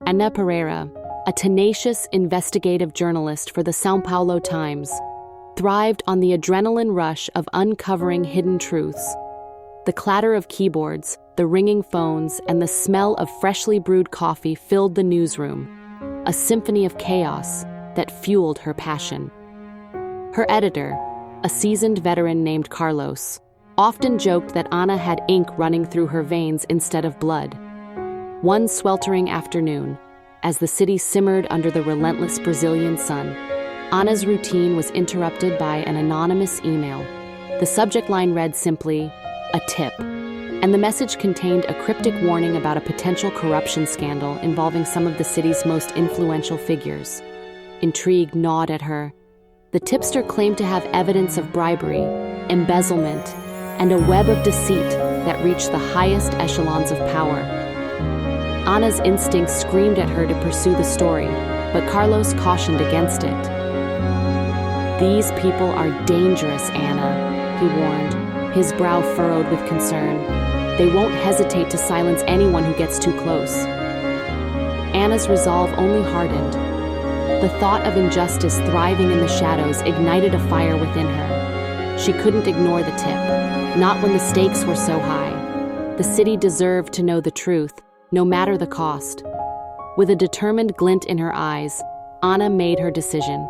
Ana Pereira, a tenacious investigative journalist for the São Paulo Times, thrived on the adrenaline rush of uncovering hidden truths. The clatter of keyboards, the ringing phones, and the smell of freshly brewed coffee filled the newsroom, a symphony of chaos that fueled her passion. Her editor, a seasoned veteran named Carlos, often joked that Ana had ink running through her veins instead of blood. One sweltering afternoon, as the city simmered under the relentless Brazilian sun, Ana's routine was interrupted by an anonymous email. The subject line read simply, "A tip," and the message contained a cryptic warning about a potential corruption scandal involving some of the city's most influential figures. Intrigue gnawed at her. The tipster claimed to have evidence of bribery, embezzlement, and a web of deceit that reached the highest echelons of power. Ana's instincts screamed at her to pursue the story, but Carlos cautioned against it. "These people are dangerous, Ana," he warned, his brow furrowed with concern. "They won't hesitate to silence anyone who gets too close." Ana's resolve only hardened. The thought of injustice thriving in the shadows ignited a fire within her. She couldn't ignore the tip, not when the stakes were so high. The city deserved to know the truth, no matter the cost. With a determined glint in her eyes, Ana made her decision.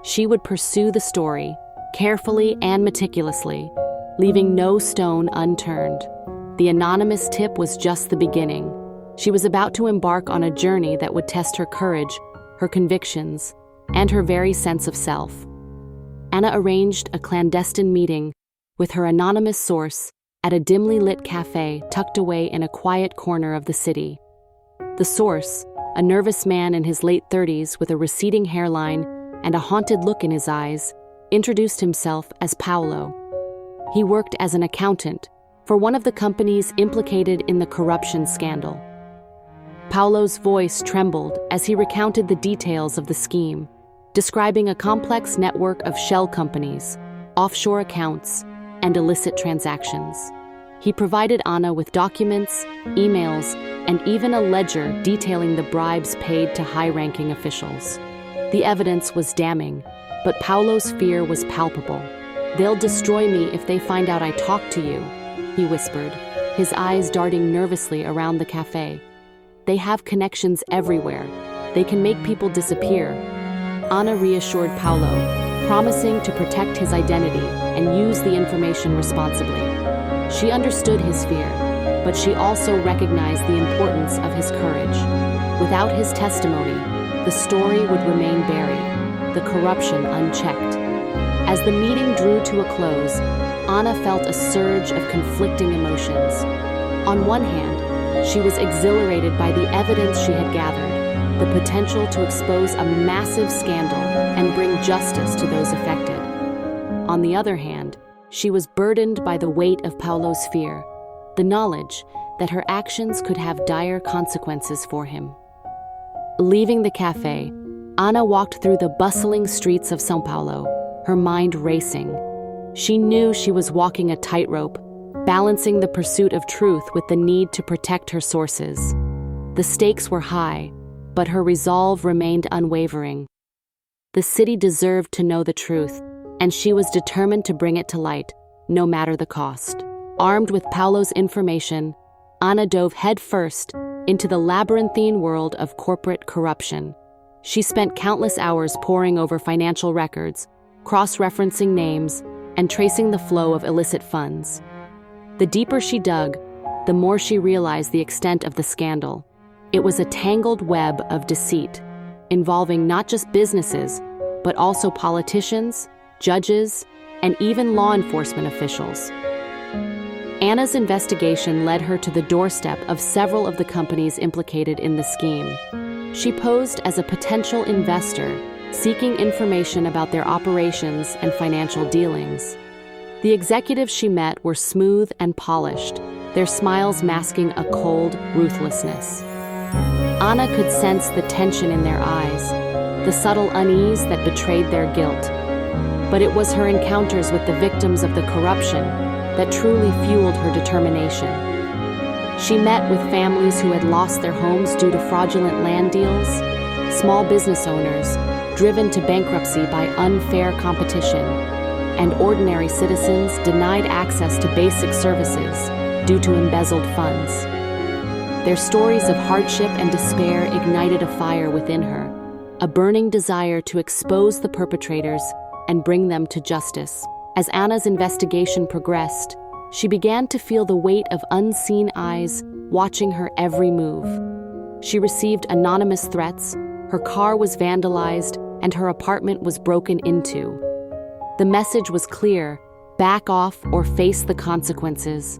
She would pursue the story, carefully and meticulously, leaving no stone unturned. The anonymous tip was just the beginning. She was about to embark on a journey that would test her courage, her convictions, and her very sense of self. Ana arranged a clandestine meeting with her anonymous source at a dimly lit cafe tucked away in a quiet corner of the city. The source, a nervous man in his late 30s with a receding hairline and a haunted look in his eyes, introduced himself as Paulo. He worked as an accountant for one of the companies implicated in the corruption scandal. Paulo's voice trembled as he recounted the details of the scheme, describing a complex network of shell companies, offshore accounts, and illicit transactions. He provided Ana with documents, emails, and even a ledger detailing the bribes paid to high-ranking officials. The evidence was damning, but Paulo's fear was palpable. "They'll destroy me if they find out I talked to you," he whispered, his eyes darting nervously around the cafe. "They have connections everywhere. They can make people disappear." Ana reassured Paulo, promising to protect his identity and use the information responsibly. She understood his fear, but she also recognized the importance of his courage. Without his testimony, the story would remain buried, the corruption unchecked. As the meeting drew to a close, Ana felt a surge of conflicting emotions. On one hand, she was exhilarated by the evidence she had gathered, the potential to expose a massive scandal and bring justice to those affected. On the other hand, she was burdened by the weight of Paulo's fear, the knowledge that her actions could have dire consequences for him. Leaving the cafe, Ana walked through the bustling streets of São Paulo, her mind racing. She knew she was walking a tightrope, balancing the pursuit of truth with the need to protect her sources. The stakes were high, but her resolve remained unwavering. The city deserved to know the truth, and she was determined to bring it to light, no matter the cost. Armed with Paulo's information, Ana dove headfirst into the labyrinthine world of corporate corruption. She spent countless hours poring over financial records, cross-referencing names, and tracing the flow of illicit funds. The deeper she dug, the more she realized the extent of the scandal. It was a tangled web of deceit, involving not just businesses, but also politicians, judges, and even law enforcement officials. Ana's investigation led her to the doorstep of several of the companies implicated in the scheme. She posed as a potential investor, seeking information about their operations and financial dealings. The executives she met were smooth and polished, their smiles masking a cold ruthlessness. Ana could sense the tension in their eyes, the subtle unease that betrayed their guilt. But it was her encounters with the victims of the corruption that truly fueled her determination. She met with families who had lost their homes due to fraudulent land deals, small business owners driven to bankruptcy by unfair competition, and ordinary citizens denied access to basic services due to embezzled funds. Their stories of hardship and despair ignited a fire within her, a burning desire to expose the perpetrators and bring them to justice. As Anna's investigation progressed, she began to feel the weight of unseen eyes watching her every move. She received anonymous threats, her car was vandalized, and her apartment was broken into. The message was clear: back off or face the consequences.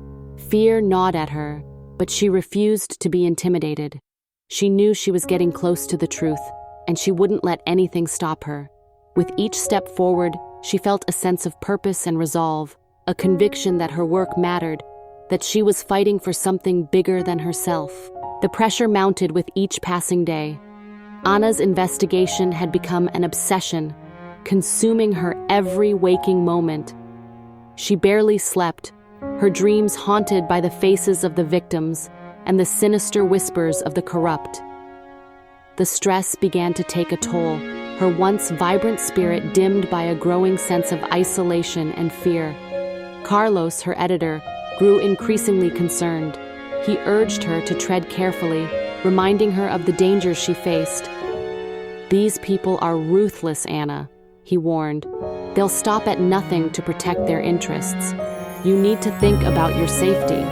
Fear gnawed at her, but she refused to be intimidated. She knew she was getting close to the truth, and she wouldn't let anything stop her. With each step forward, she felt a sense of purpose and resolve, a conviction that her work mattered, that she was fighting for something bigger than herself. The pressure mounted with each passing day. Anna's investigation had become an obsession, consuming her every waking moment. She barely slept, her dreams haunted by the faces of the victims and the sinister whispers of the corrupt. The stress began to take a toll, her once vibrant spirit dimmed by a growing sense of isolation and fear. Carlos, her editor, grew increasingly concerned. He urged her to tread carefully, reminding her of the dangers she faced. "These people are ruthless, Anna," he warned. "They'll stop at nothing to protect their interests. You need to think about your safety."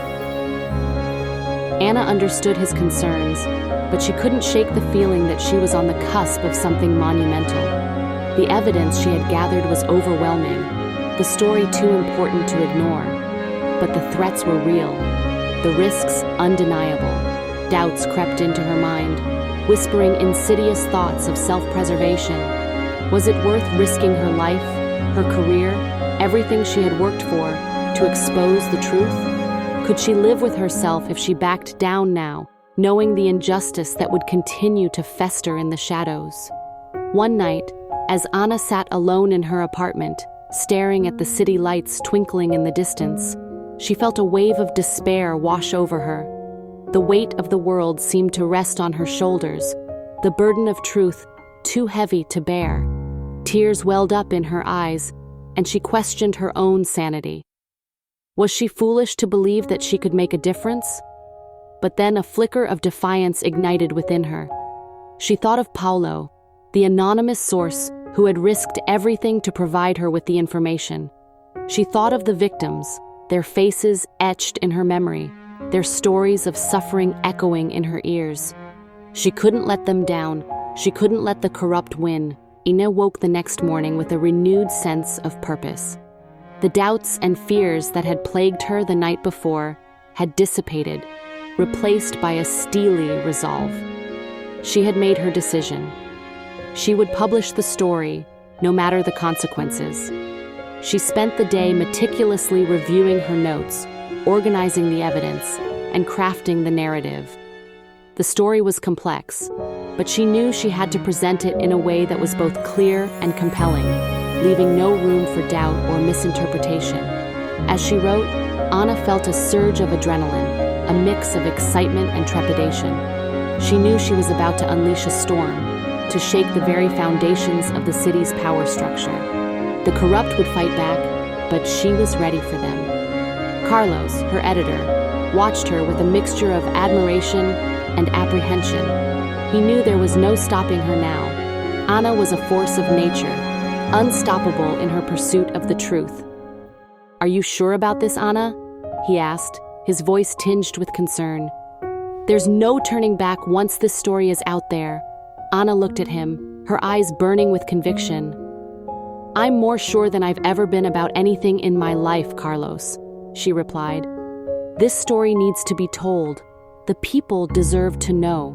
Anna understood his concerns, but she couldn't shake the feeling that she was on the cusp of something monumental. The evidence she had gathered was overwhelming, the story too important to ignore. But the threats were real, the risks undeniable. Doubts crept into her mind, whispering insidious thoughts of self-preservation. Was it worth risking her life, her career, everything she had worked for, to expose the truth? Could she live with herself if she backed down now, knowing the injustice that would continue to fester in the shadows? One night, as Anna sat alone in her apartment, staring at the city lights twinkling in the distance, she felt a wave of despair wash over her. The weight of the world seemed to rest on her shoulders, the burden of truth too heavy to bear. Tears welled up in her eyes, and she questioned her own sanity. Was she foolish to believe that she could make a difference? But then a flicker of defiance ignited within her. She thought of Paulo, the anonymous source who had risked everything to provide her with the information. She thought of the victims, their faces etched in her memory, their stories of suffering echoing in her ears. She couldn't let them down. She couldn't let the corrupt win. Ina woke the next morning with a renewed sense of purpose. The doubts and fears that had plagued her the night before had dissipated, replaced by a steely resolve. She had made her decision. She would publish the story, no matter the consequences. She spent the day meticulously reviewing her notes, organizing the evidence, and crafting the narrative. The story was complex, but she knew she had to present it in a way that was both clear and compelling, leaving no room for doubt or misinterpretation. As she wrote, Anna felt a surge of adrenaline, a mix of excitement and trepidation. She knew she was about to unleash a storm, to shake the very foundations of the city's power structure. The corrupt would fight back, but she was ready for them. Carlos, her editor, watched her with a mixture of admiration and apprehension. He knew there was no stopping her now. Anna was a force of nature, unstoppable in her pursuit of the truth. "Are you sure about this, Anna?" he asked, his voice tinged with concern. "There's no turning back once this story is out there." Anna looked at him, her eyes burning with conviction. "I'm more sure than I've ever been about anything in my life, Carlos," she replied. "This story needs to be told. The people deserve to know."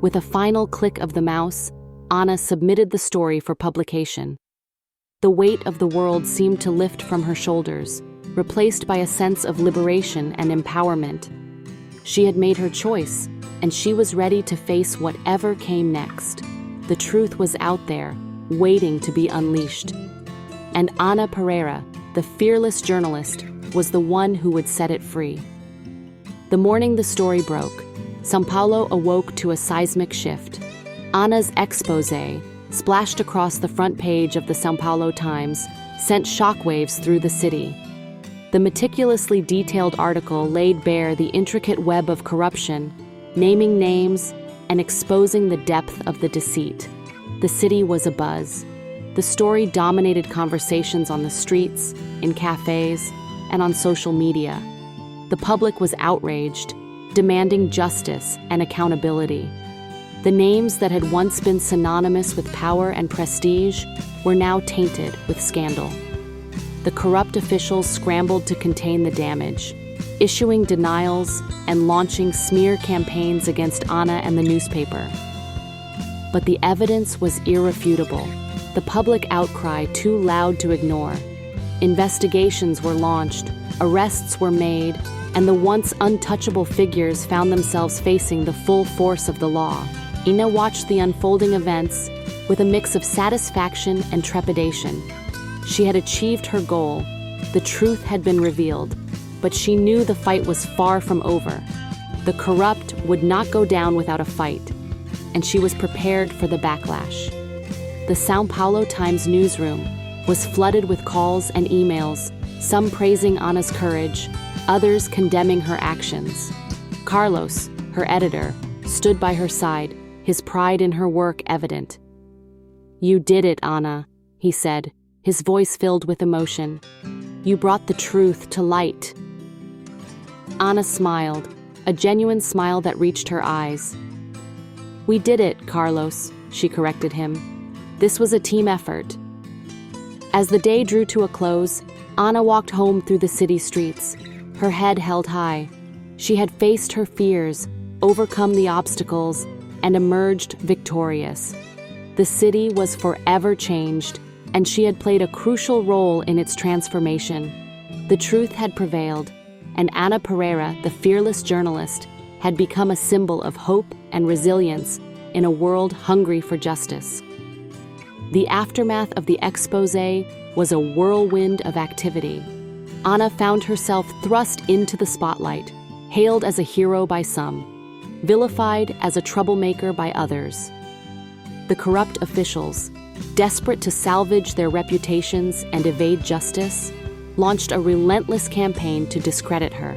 With a final click of the mouse, Anna submitted the story for publication. The weight of the world seemed to lift from her shoulders, replaced by a sense of liberation and empowerment. She had made her choice, and she was ready to face whatever came next. The truth was out there, waiting to be unleashed. And Ana Pereira, the fearless journalist, was the one who would set it free. The morning the story broke, São Paulo awoke to a seismic shift. Ana's exposé, splashed across the front page of the São Paulo Times, sent shockwaves through the city. The meticulously detailed article laid bare the intricate web of corruption, naming names and exposing the depth of the deceit. The city was abuzz. The story dominated conversations on the streets, in cafes, and on social media. The public was outraged, demanding justice and accountability. The names that had once been synonymous with power and prestige were now tainted with scandal. The corrupt officials scrambled to contain the damage, issuing denials and launching smear campaigns against Ana and the newspaper. But the evidence was irrefutable, the public outcry too loud to ignore. Investigations were launched, arrests were made, and the once untouchable figures found themselves facing the full force of the law. Ina watched the unfolding events with a mix of satisfaction and trepidation. She had achieved her goal. The truth had been revealed, but she knew the fight was far from over. The corrupt would not go down without a fight, and she was prepared for the backlash. The São Paulo Times newsroom was flooded with calls and emails, some praising Ana's courage, others condemning her actions. Carlos, her editor, stood by her side, his pride in her work evident. "You did it, Ana," he said, his voice filled with emotion. "You brought the truth to light." Ana smiled, a genuine smile that reached her eyes. "We did it, Carlos," she corrected him. "This was a team effort." As the day drew to a close, Ana walked home through the city streets, her head held high. She had faced her fears, overcome the obstacles, and emerged victorious. The city was forever changed, and she had played a crucial role in its transformation. The truth had prevailed, and Ana Pereira, the fearless journalist, had become a symbol of hope and resilience in a world hungry for justice. The aftermath of the exposé was a whirlwind of activity. Ana found herself thrust into the spotlight, hailed as a hero by some, vilified as a troublemaker by others. The corrupt officials, desperate to salvage their reputations and evade justice, launched a relentless campaign to discredit her.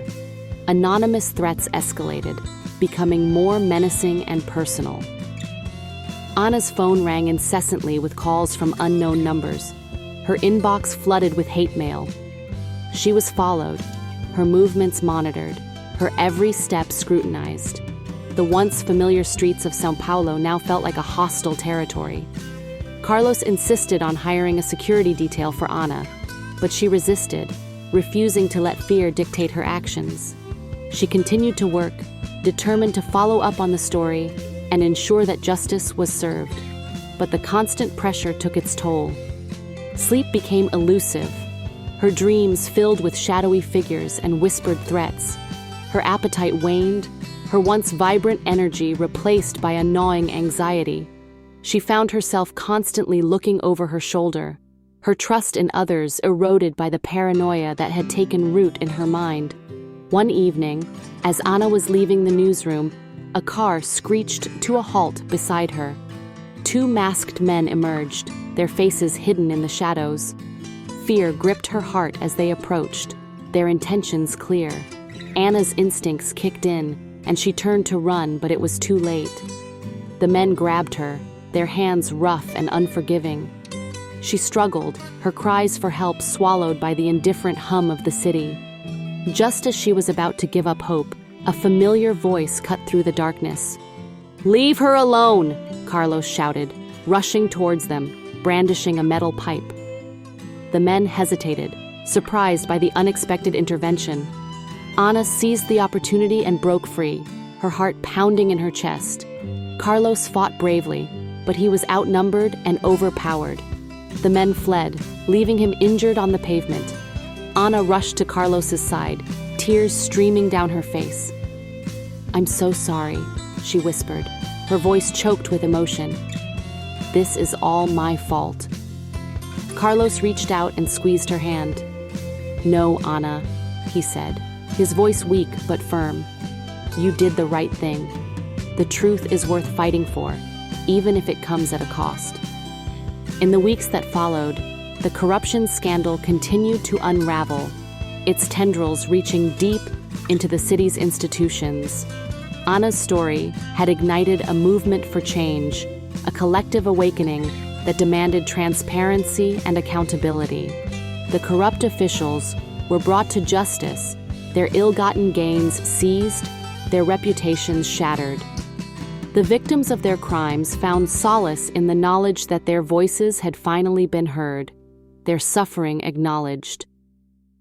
Anonymous threats escalated, becoming more menacing and personal. Ana's phone rang incessantly with calls from unknown numbers. Her inbox flooded with hate mail. She was followed, her movements monitored, her every step scrutinized. The once familiar streets of São Paulo now felt like a hostile territory. Carlos insisted on hiring a security detail for Ana, but she resisted, refusing to let fear dictate her actions. She continued to work, determined to follow up on the story and ensure that justice was served. But the constant pressure took its toll. Sleep became elusive, her dreams filled with shadowy figures and whispered threats. Her appetite waned, her once vibrant energy replaced by a gnawing anxiety. She found herself constantly looking over her shoulder, her trust in others eroded by the paranoia that had taken root in her mind. One evening, as Ana was leaving the newsroom, a car screeched to a halt beside her. Two masked men emerged, their faces hidden in the shadows. Fear gripped her heart as they approached, their intentions clear. Ana's instincts kicked in, and she turned to run, but it was too late. The men grabbed her, their hands rough and unforgiving. She struggled, her cries for help swallowed by the indifferent hum of the city. Just as she was about to give up hope, a familiar voice cut through the darkness. "Leave her alone!" Carlos shouted, rushing towards them, brandishing a metal pipe. The men hesitated, surprised by the unexpected intervention. Ana seized the opportunity and broke free, her heart pounding in her chest. Carlos fought bravely, but he was outnumbered and overpowered. The men fled, leaving him injured on the pavement. Ana rushed to Carlos's side, tears streaming down her face. "I'm so sorry," she whispered, her voice choked with emotion. "This is all my fault." Carlos reached out and squeezed her hand. "No, Ana," he said, his voice weak but firm. you did the right thing. The truth is worth fighting for, even if it comes at a cost. In the weeks that followed, the corruption scandal continued to unravel, its tendrils reaching deep into the city's institutions. Anna's story had ignited a movement for change, a collective awakening that demanded transparency and accountability. The corrupt officials were brought to justice, their ill-gotten gains seized, their reputations shattered. The victims of their crimes found solace in the knowledge that their voices had finally been heard, their suffering acknowledged.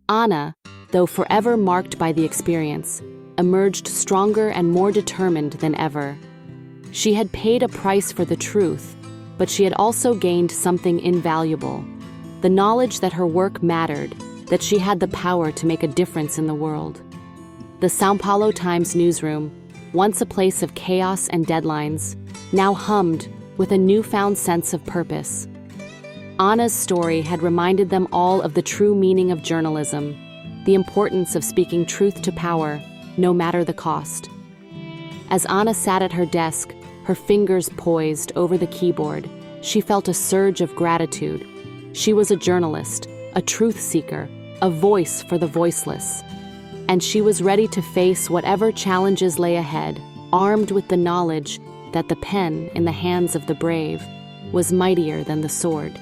Anna, though forever marked by the experience, emerged stronger and more determined than ever. She had paid a price for the truth, but she had also gained something invaluable: the knowledge that her work mattered, that she had the power to make a difference in the world. The São Paulo Times newsroom, once a place of chaos and deadlines, now hummed with a newfound sense of purpose. Anna's story had reminded them all of the true meaning of journalism, the importance of speaking truth to power, no matter the cost. As Anna sat at her desk, her fingers poised over the keyboard, she felt a surge of gratitude. She was a journalist, a truth seeker, a voice for the voiceless. And she was ready to face whatever challenges lay ahead, armed with the knowledge that the pen in the hands of the brave was mightier than the sword.